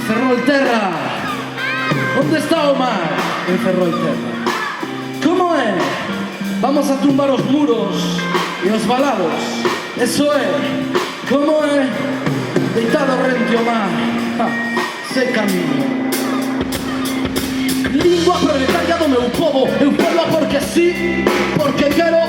Ferrolterra. ¿Dónde está Omar? En Ferrolterra. ¿Cómo es? Vamos a tumbar los muros y los valados. Eso es. ¿Cómo es? Deitado rente Omar. Se camino. Lingua proletariado meu povo, eu falo porque sí, porque quero,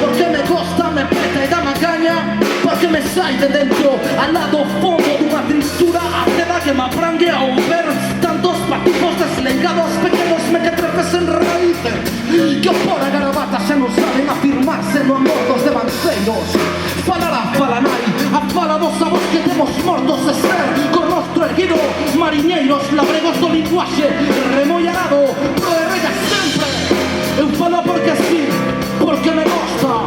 porque me costa, me peta e dá macaña, porque me sai de dentro, al lado fondo dunha tristura ácida que me aprangue ao ver tantos patipos deslegados pequenos me que trepesen raíces, que por a garabata xa non saben afirmarse no amor dos devanceiros. Falará falanai, a fala dos avós que temos mortos de ser, con rostro erguido, mariñeiros, labregos do linguaxe, remollado, pro de reyes sempre. Eu falo porque sí, porque me gosta,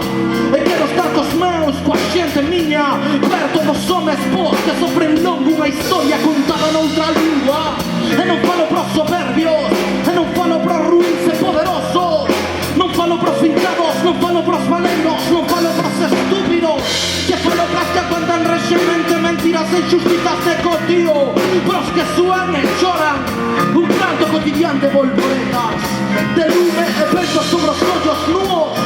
e quero estar cos meus, coa xente miña, perto dos homes vos que sofren longo unha historia contada noutra lingua. E non falo pros soberbios, e non falo pros ruins e poderosos, non falo pros fincados, non falo pros maleiros, non falo pros estúpidos, que falo pras que aguantan rexemente mentiras e injustizas de cotío, pros que suan e choran un canto cotidiano de volvoretas, de lume e vento sobre os ollos nuos.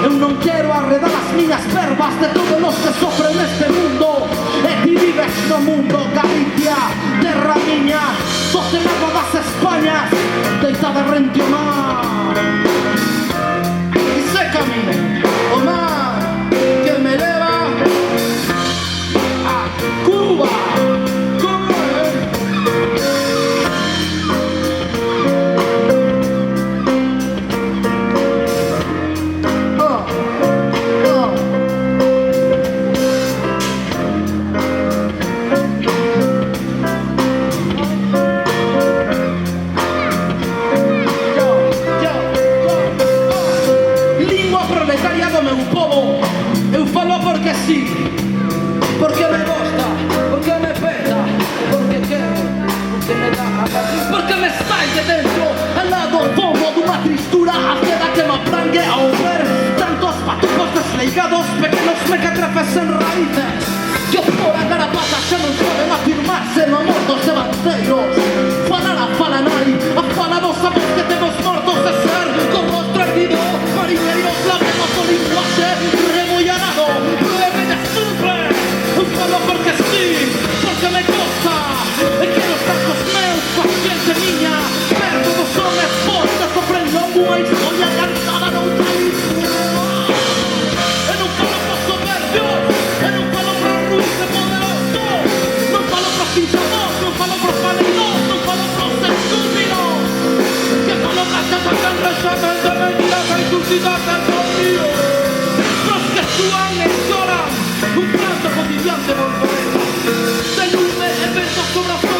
Eu non quero arredar as miñas verbas de todos os que sofren neste mundo. E ti vives no mundo, Galicia, terra miña, 12 lagos das Españas, deitada rente o mar. E se camino, o mar que me leva a Cuba. Porque sí, porque me gusta, porque me peta, porque quero, porque me da, porque me sai de dentro, al lado fondo dunha tristura ácida que me aprangue ao ver tantos patupos desleigados pequenos me que trepesen raíces, que por a garapata xa non saben afirmarse no amor dos devanceiros. Falará falanai, a fala dos avós que temos mortos de ser, con rostro erguido, mariñeiros, labregos do linguaxe, rebollarado, falo porque sí, porque me gosta, e quero estar cos meus, coa xente miña, perto dos homes vos que sofren longo unha historia cantada noutra lingua. E non falo pros soberbios, e non falo pros ruins e poderosos, non falo pros pinchados, non falo pros maleiros, non falo pros estúpidos, que falo pras que sacan rexamente mentiras e injustizas de cotío, pros que suan e choran un canto cotidiano de volvoretas, de lume e vento sobre os